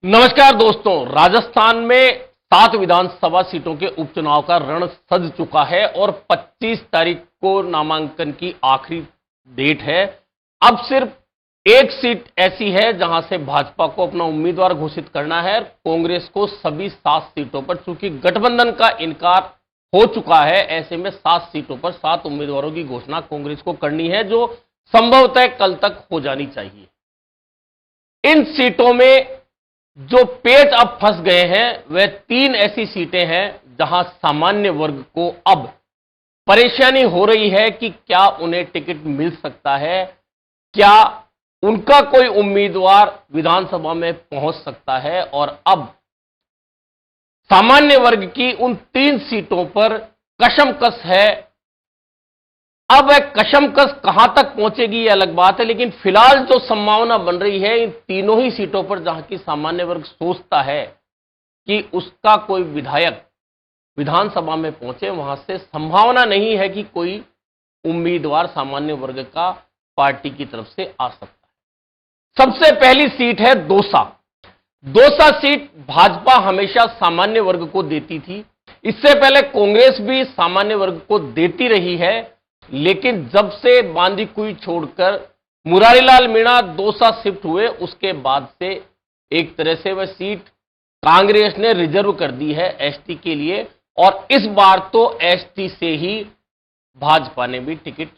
नमस्कार दोस्तों, राजस्थान में 7 विधानसभा सीटों के उपचुनाव का रण सज चुका है और 25 तारीख को नामांकन की आखिरी डेट है। अब सिर्फ एक सीट ऐसी है जहां से भाजपा को अपना उम्मीदवार घोषित करना है। कांग्रेस को सभी 7 सीटों पर, चूंकि गठबंधन का इनकार हो चुका है, ऐसे में 7 सीटों पर 7 उम्मीदवारों की घोषणा कांग्रेस को करनी है, जो संभवतः कल तक हो जानी चाहिए। इन सीटों में जो पेच अब फंस गए हैं वह 3 ऐसी सीटें हैं जहां सामान्य वर्ग को अब परेशानी हो रही है कि क्या उन्हें टिकट मिल सकता है, क्या उनका कोई उम्मीदवार विधानसभा में पहुंच सकता है। और अब सामान्य वर्ग की उन 3 सीटों पर कशमकश है। अब वह कशमकश कहां तक पहुंचेगी यह अलग बात है, लेकिन फिलहाल जो संभावना बन रही है इन तीनों ही सीटों पर, जहां की सामान्य वर्ग सोचता है कि उसका कोई विधायक विधानसभा में पहुंचे, वहां से संभावना नहीं है कि कोई उम्मीदवार सामान्य वर्ग का पार्टी की तरफ से आ सकता है। सबसे पहली सीट है दौसा। दौसा सीट भाजपा हमेशा सामान्य वर्ग को देती थी। इससे पहले कांग्रेस भी सामान्य वर्ग को देती रही है, लेकिन जब से बांदीकुई छोड़कर मुरारीलाल मीणा दौसा शिफ्ट हुए, उसके बाद से एक तरह से वह सीट कांग्रेस ने रिजर्व कर दी है एसटी के लिए, और इस बार तो एसटी से ही भाजपा ने भी टिकट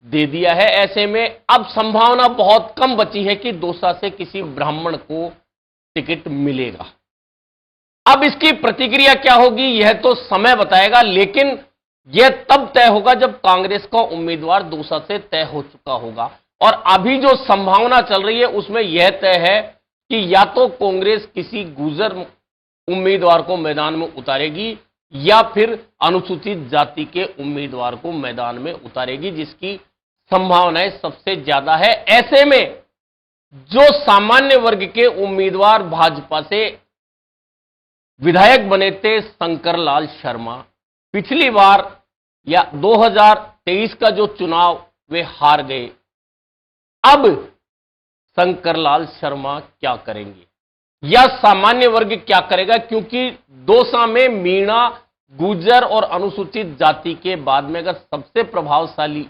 दे दिया है। ऐसे में अब संभावना बहुत कम बची है कि दौसा से किसी ब्राह्मण को टिकट मिलेगा। अब इसकी प्रतिक्रिया क्या होगी यह तो समय बताएगा, लेकिन यह तब तय होगा जब कांग्रेस का उम्मीदवार दौसा से तय हो चुका होगा। और अभी जो संभावना चल रही है उसमें यह तय है कि या तो कांग्रेस किसी गुर्जर उम्मीदवार को मैदान में उतारेगी या फिर अनुसूचित जाति के उम्मीदवार को मैदान में उतारेगी, जिसकी संभावनाएं सबसे ज्यादा है। ऐसे में जो सामान्य वर्ग के उम्मीदवार भाजपा से विधायक बने थे, शंकर लाल शर्मा, पिछली बार या 2023 का जो चुनाव वे हार गए, अब शंकर लाल शर्मा क्या करेंगे या सामान्य वर्ग क्या करेगा, क्योंकि दौसा में मीणा, गुर्जर और अनुसूचित जाति के बाद में अगर सबसे प्रभावशाली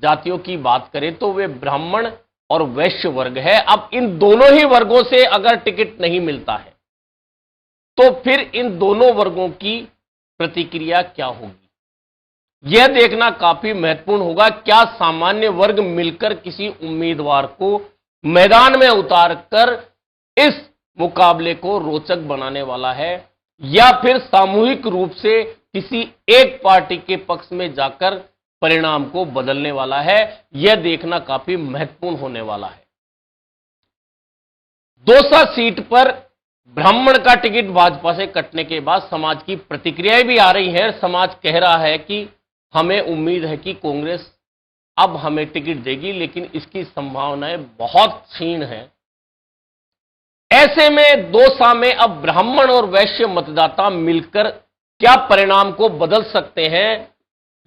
जातियों की बात करें तो वे ब्राह्मण और वैश्य वर्ग है। अब इन दोनों ही वर्गों से अगर टिकट नहीं मिलता है तो फिर इन दोनों वर्गों की प्रतिक्रिया क्या होगी, यह देखना काफी महत्वपूर्ण होगा। क्या सामान्य वर्ग मिलकर किसी उम्मीदवार को मैदान में उतारकर इस मुकाबले को रोचक बनाने वाला है, या फिर सामूहिक रूप से किसी एक पार्टी के पक्ष में जाकर परिणाम को बदलने वाला है, यह देखना काफी महत्वपूर्ण होने वाला है। दौसा सीट पर ब्राह्मण का टिकट भाजपा से कटने के बाद समाज की प्रतिक्रियाएं भी आ रही हैं। समाज कह रहा है कि हमें उम्मीद है कि कांग्रेस अब हमें टिकट देगी, लेकिन इसकी संभावनाएं बहुत क्षीण हैं। ऐसे में दौसा में अब ब्राह्मण और वैश्य मतदाता मिलकर क्या परिणाम को बदल सकते हैं,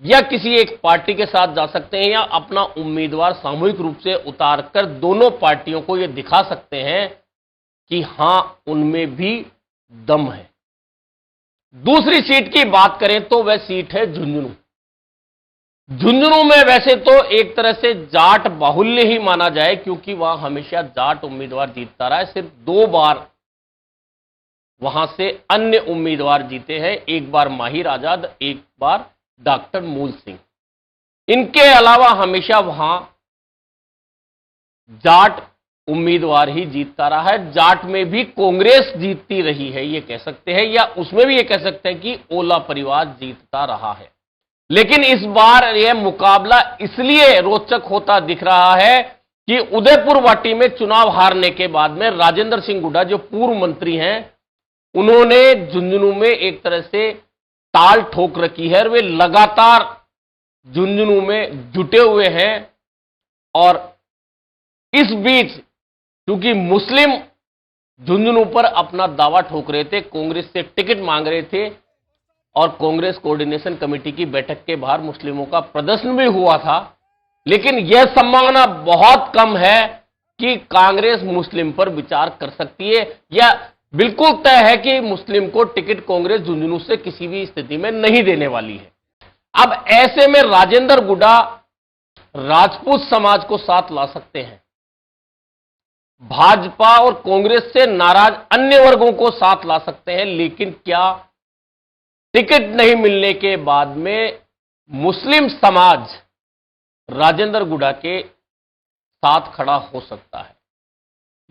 या किसी एक पार्टी के साथ जा सकते हैं, या अपना उम्मीदवार सामूहिक रूप से उतारकर दोनों पार्टियों को यह दिखा सकते हैं कि हां उनमें भी दम है। दूसरी सीट की बात करें तो वह सीट है झुंझुनू। झुंझुनू में वैसे तो एक तरह से जाट बाहुल्य ही माना जाए, क्योंकि वहां हमेशा जाट उम्मीदवार जीतता रहा है। सिर्फ 2 बार वहां से अन्य उम्मीदवार जीते हैं, एक बार माहिर आजाद, एक बार डॉक्टर मूल सिंह। इनके अलावा हमेशा वहां जाट उम्मीदवार ही जीतता रहा है। जाट में भी कांग्रेस जीतती रही है ये कह सकते हैं, या उसमें भी ये कह सकते हैं कि ओला परिवार जीतता रहा है। लेकिन इस बार यह मुकाबला इसलिए रोचक होता दिख रहा है कि उदयपुर वाटी में चुनाव हारने के बाद में राजेंद्र सिंह हुड्डा, जो पूर्व मंत्री हैं, उन्होंने झुंझुनू में एक तरह से ताल ठोक रखी है और वे लगातार झुंझुनू में जुटे हुए हैं। और इस बीच क्योंकि मुस्लिम झुंझुनू पर अपना दावा ठोक रहे थे, कांग्रेस से टिकट मांग रहे थे, और कांग्रेस कोऑर्डिनेशन कमेटी की बैठक के बाहर मुस्लिमों का प्रदर्शन भी हुआ था, लेकिन यह संभावना बहुत कम है कि कांग्रेस मुस्लिम पर विचार कर सकती है, या बिल्कुल तय है कि मुस्लिम को टिकट कांग्रेस झुंझुनू से किसी भी स्थिति में नहीं देने वाली है। अब ऐसे में राजेंद्र गुड्डा राजपूत समाज को साथ ला सकते हैं, भाजपा और कांग्रेस से नाराज अन्य वर्गों को साथ ला सकते हैं, लेकिन क्या टिकट नहीं मिलने के बाद में मुस्लिम समाज राजेंद्र गुड्डा के साथ खड़ा हो सकता है?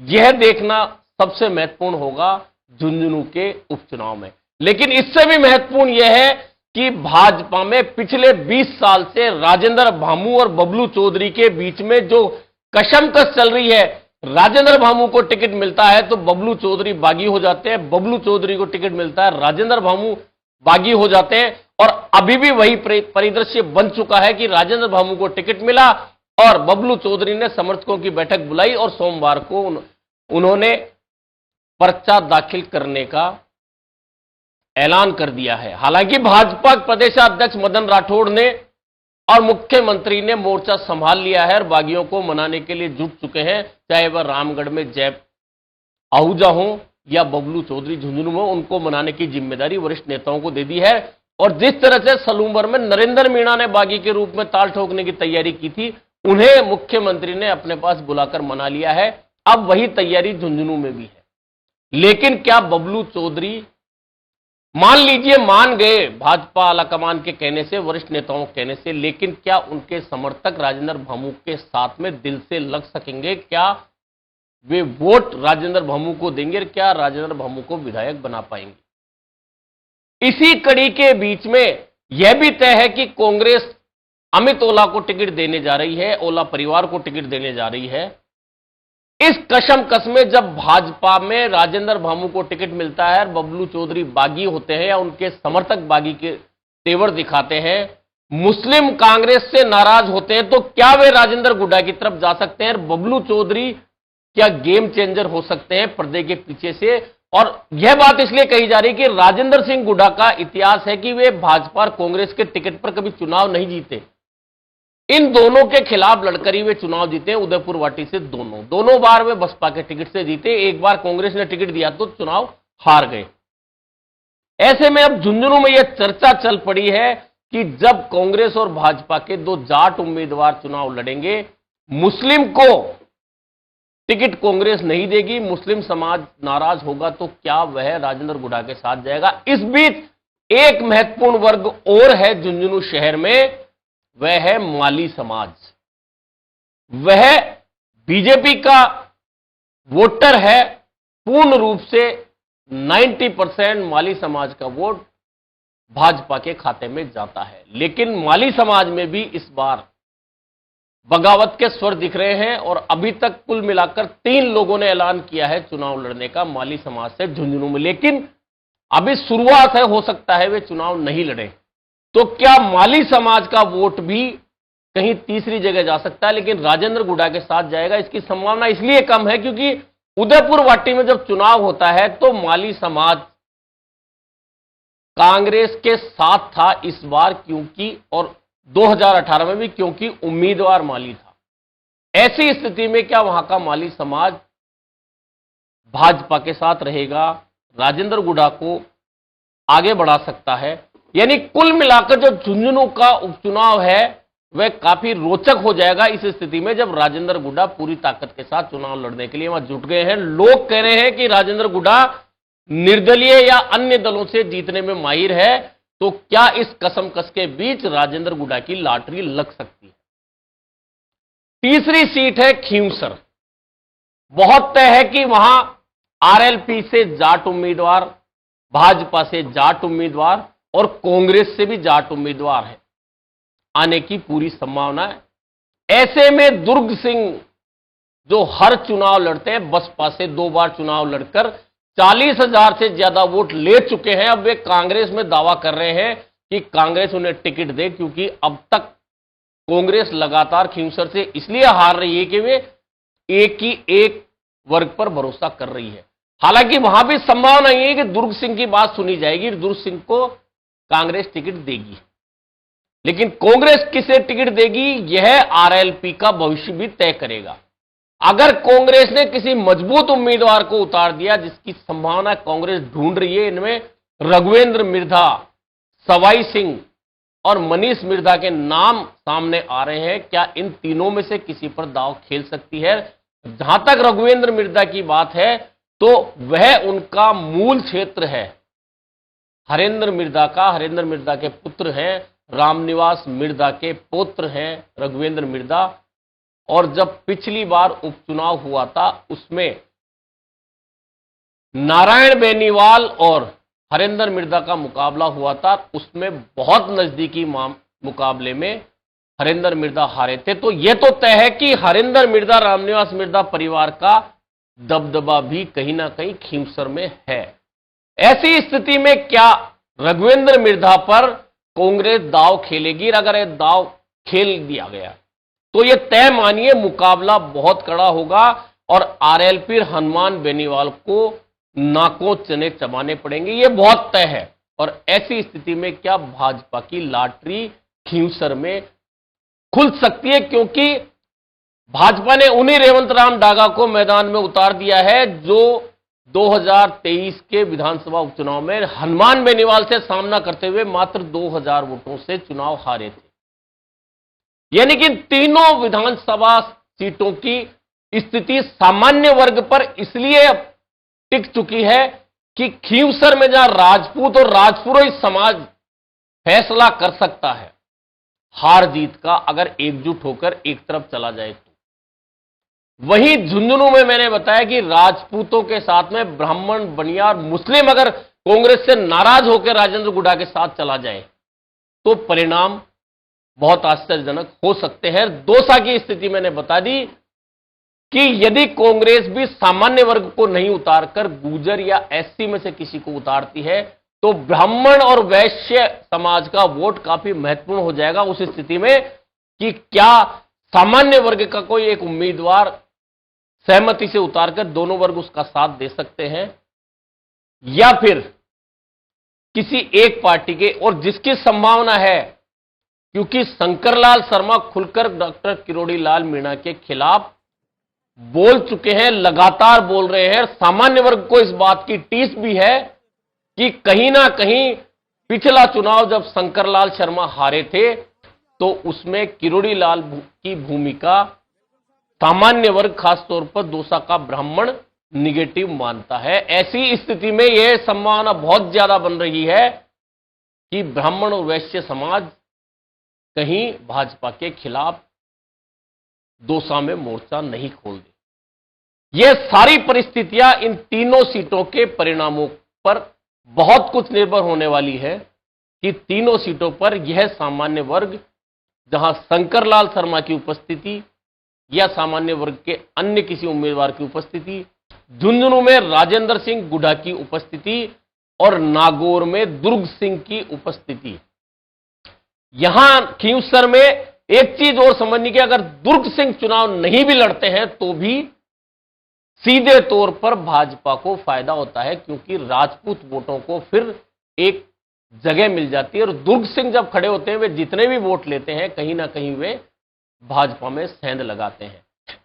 यह देखना सबसे महत्वपूर्ण होगा झुंझुनू के उपचुनाव में। लेकिन इससे भी महत्वपूर्ण यह है कि भाजपा में पिछले 20 साल से राजेंद्र भामू और बबलू चौधरी के बीच में जो कशमकश चल रही है, राजेंद्र भामू को टिकट मिलता है तो बबलू चौधरी बागी हो जाते हैं, बबलू चौधरी को टिकट मिलता है, राजेंद्र भामू बागी हो जाते हैं। और अभी भी वही परिदृश्य बन चुका है कि राजेंद्र भामू को टिकट मिला और बबलू चौधरी ने समर्थकों की बैठक बुलाई और सोमवार को उन्होंने पर्चा दाखिल करने का ऐलान कर दिया है। हालांकि भाजपा प्रदेशाध्यक्ष मदन राठौड़ ने और मुख्यमंत्री ने मोर्चा संभाल लिया है और बागियों को मनाने के लिए जुट चुके हैं, चाहे वह रामगढ़ में जय आहूजा हो या बबलू चौधरी झुंझुनू में, उनको मनाने की जिम्मेदारी वरिष्ठ नेताओं को दे दी है। और जिस तरह से सलूंबर में नरेंद्र मीणा ने बागी के रूप में ताल ठोकने की तैयारी की थी, उन्हें मुख्यमंत्री ने अपने पास बुलाकर मना लिया है। अब वही तैयारी झुंझुनू में भी है। लेकिन क्या बबलू चौधरी, मान लीजिए मान गए भाजपा आलाकमान के कहने से, वरिष्ठ नेताओं के कहने से, लेकिन क्या उनके समर्थक राजेंद्र भामू के साथ में दिल से लग सकेंगे? क्या वे वोट राजेंद्र भामू को देंगे? क्या राजेंद्र भामू को विधायक बना पाएंगे? इसी कड़ी के बीच में यह भी तय है कि कांग्रेस अमित ओला को टिकट देने जा रही है, ओला परिवार को टिकट देने जा रही है। इस कशमकश में जब भाजपा में राजेंद्र भामू को टिकट मिलता है और बबलू चौधरी बागी होते हैं या उनके समर्थक बागी के तेवर दिखाते हैं, मुस्लिम कांग्रेस से नाराज होते हैं, तो क्या वे राजेंद्र गुड्डा की तरफ जा सकते हैं? बबलू चौधरी क्या गेम चेंजर हो सकते हैं पर्दे के पीछे से? और यह बात इसलिए कही जा रही है कि राजेंद्र सिंह गुड्डा का इतिहास है कि वे भाजपा और कांग्रेस के टिकट पर कभी चुनाव नहीं जीते। इन दोनों के खिलाफ लड़कर ही वे चुनाव जीते, उदयपुर वाटी से दोनों बार वे बसपा के टिकट से जीते, एक बार कांग्रेस ने टिकट दिया तो चुनाव हार गए। ऐसे में अब झुंझुनू में यह चर्चा चल पड़ी है कि जब कांग्रेस और भाजपा के दो जाट उम्मीदवार चुनाव लड़ेंगे, मुस्लिम को टिकट कांग्रेस नहीं देगी, मुस्लिम समाज नाराज होगा, तो क्या वह राजेंद्र गुड्डा के साथ जाएगा? इस बीच एक महत्वपूर्ण वर्ग और है झुंझुनू शहर में, वह है माली समाज। वह बीजेपी का वोटर है, पूर्ण रूप से 90% माली समाज का वोट भाजपा के खाते में जाता है। लेकिन माली समाज में भी इस बार बगावत के स्वर दिख रहे हैं और अभी तक कुल मिलाकर 3 लोगों ने ऐलान किया है चुनाव लड़ने का माली समाज से झुंझुनू में। लेकिन अभी शुरुआत है, हो सकता है वे चुनाव नहीं लड़े। तो क्या माली समाज का वोट भी कहीं तीसरी जगह जा सकता है, लेकिन राजेंद्र गुड्डा के साथ जाएगा? इसकी संभावना इसलिए कम है क्योंकि उदयपुर वाटी में जब चुनाव होता है तो माली समाज कांग्रेस के साथ था इस बार, क्योंकि और 2018 में भी, क्योंकि उम्मीदवार माली था। ऐसी स्थिति में क्या वहां का माली समाज भाजपा के साथ रहेगा, राजेंद्र गुड्डा को आगे बढ़ा सकता है? यानी कुल मिलाकर जो झुंझुनू का उपचुनाव है वह काफी रोचक हो जाएगा इस स्थिति में जब राजेंद्र गुड्डा पूरी ताकत के साथ चुनाव लड़ने के लिए वहां जुट गए हैं। लोग कह रहे हैं कि राजेंद्र गुड्डा निर्दलीय या अन्य दलों से जीतने में माहिर है, तो क्या इस कसमकस के बीच राजेंद्र गुड्डा की लॉटरी लग सकती है? तीसरी सीट है खींवसर। बहुत तय है कि वहां आरएलपी से जाट उम्मीदवार, भाजपा से जाट उम्मीदवार और कांग्रेस से भी जाट उम्मीदवार है, आने की पूरी संभावना है। ऐसे में दुर्ग सिंह जो हर चुनाव लड़ते हैं, बसपा से 2 बार चुनाव लड़कर 40,000 से ज्यादा वोट ले चुके हैं, अब वे कांग्रेस में दावा कर रहे हैं कि कांग्रेस उन्हें टिकट दे, क्योंकि अब तक कांग्रेस लगातार खींवसर से इसलिए हार रही है कि वे एक वर्ग पर भरोसा कर रही है। हालांकि वहां भी संभावना यह है कि दुर्ग सिंह की बात सुनी जाएगी, दुर्ग सिंह को कांग्रेस टिकट देगी, लेकिन कांग्रेस किसे टिकट देगी यह आरएलपी का भविष्य भी तय करेगा। अगर कांग्रेस ने किसी मजबूत उम्मीदवार को उतार दिया, जिसकी संभावना कांग्रेस ढूंढ रही है, इनमें रघुवेंद्र मिर्धा, सवाई सिंह और मनीष मिर्धा के नाम सामने आ रहे हैं, क्या इन तीनों में से किसी पर दांव खेल सकती है? जहां तक रघुवेंद्र मिर्धा की बात है तो वह उनका मूल क्षेत्र है हरेंद्र मिर्धा का। हरेंद्र मिर्धा के पुत्र हैं, रामनिवास मिर्धा के पुत्र हैं रघुवेंद्र मिर्धा। और जब पिछली बार उपचुनाव हुआ था उसमें नारायण बेनीवाल और हरेंद्र मिर्धा का मुकाबला हुआ था, उसमें बहुत नजदीकी मुकाबले में हरेंद्र मिर्धा हारे थे। तो यह तो तय है कि हरेंद्र मिर्धा, रामनिवास मिर्धा परिवार का दबदबा भी कहीं ना कहीं खींवसर में है। ऐसी स्थिति में क्या रघुवेंद्र मिर्धा पर कांग्रेस दांव खेलेगी? अगर यह दांव खेल दिया गया तो यह तय मानिए मुकाबला बहुत कड़ा होगा और आरएलपी हनुमान बेनीवाल को नाकों चने चबाने पड़ेंगे, यह बहुत तय है। और ऐसी स्थिति में क्या भाजपा की लॉटरी खींवसर में खुल सकती है? क्योंकि भाजपा ने उन्हीं रेवंत राम डागा को मैदान में उतार दिया है जो 2023 के विधानसभा उपचुनाव में हनुमान बेनीवाल से सामना करते हुए मात्र 2000 वोटों से चुनाव हारे थे। यानी कि तीनों विधानसभा सीटों की स्थिति सामान्य वर्ग पर इसलिए टिक चुकी है कि खींवसर में जहां राजपूत और राजपुरोहित समाज फैसला कर सकता है हार जीत का, अगर एकजुट होकर एक तरफ चला जाए तो। वहीं झुंझुनू में मैंने बताया कि राजपूतों के साथ में ब्राह्मण, बनियार, मुस्लिम अगर कांग्रेस से नाराज होकर राजेंद्र गुडा के साथ चला जाए तो परिणाम बहुत आश्चर्यजनक हो सकते हैं। दौसा की स्थिति मैंने बता दी कि यदि कांग्रेस भी सामान्य वर्ग को नहीं उतारकर गुर्जर या एससी में से किसी को उतारती है तो ब्राह्मण और वैश्य समाज का वोट काफी महत्वपूर्ण हो जाएगा उस स्थिति में कि क्या सामान्य वर्ग का कोई एक उम्मीदवार सहमति से उतारकर दोनों वर्ग उसका साथ दे सकते हैं, या फिर किसी एक पार्टी के, और जिसकी संभावना है क्योंकि शंकरलाल शर्मा खुलकर डॉक्टर किरोड़ी लाल मीणा के खिलाफ बोल चुके हैं, लगातार बोल रहे हैं। सामान्य वर्ग को इस बात की टीस भी है कि कहीं ना कहीं पिछला चुनाव जब शंकरलाल शर्मा हारे थे तो उसमें किरोड़ी लाल की भूमिका सामान्य वर्ग, खासतौर पर दौसा का ब्राह्मण निगेटिव मानता है। ऐसी स्थिति में यह संभावना बहुत ज्यादा बन रही है कि ब्राह्मण और वैश्य समाज कहीं भाजपा के खिलाफ दौसा में मोर्चा नहीं खोल दे। यह सारी परिस्थितियां इन तीनों सीटों के परिणामों पर बहुत कुछ निर्भर होने वाली है कि तीनों सीटों पर यह सामान्य वर्ग, जहां शंकरलाल शर्मा की उपस्थिति या सामान्य वर्ग के अन्य किसी उम्मीदवार की उपस्थिति, झुंझुनू में राजेंद्र सिंह गुडा की उपस्थिति और नागौर में दुर्ग सिंह की उपस्थिति। यहां खींवसर में एक चीज और समझनी कि अगर दुर्ग सिंह चुनाव नहीं भी लड़ते हैं तो भी सीधे तौर पर भाजपा को फायदा होता है, क्योंकि राजपूत वोटों को फिर एक जगह मिल जाती है और दुर्ग सिंह जब खड़े होते हैं वे जितने भी वोट लेते हैं कहीं ना कहीं वे भाजपा में सेंध लगाते हैं।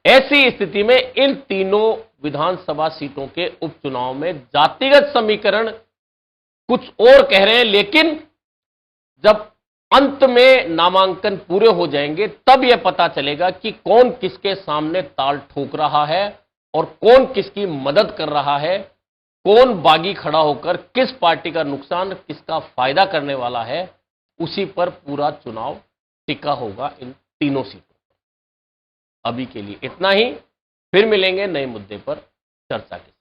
ऐसी स्थिति में इन तीनों विधानसभा सीटों के उपचुनाव में जातिगत समीकरण कुछ और कह रहे हैं, लेकिन जब अंत में नामांकन पूरे हो जाएंगे तब यह पता चलेगा कि कौन किसके सामने ताल ठोक रहा है और कौन किसकी मदद कर रहा है, कौन बागी खड़ा होकर किस पार्टी का नुकसान, किसका फायदा करने वाला है। उसी पर पूरा चुनाव टिका होगा इन तीनों सीटों पर। अभी के लिए इतना ही, फिर मिलेंगे नए मुद्दे पर चर्चा के साथ।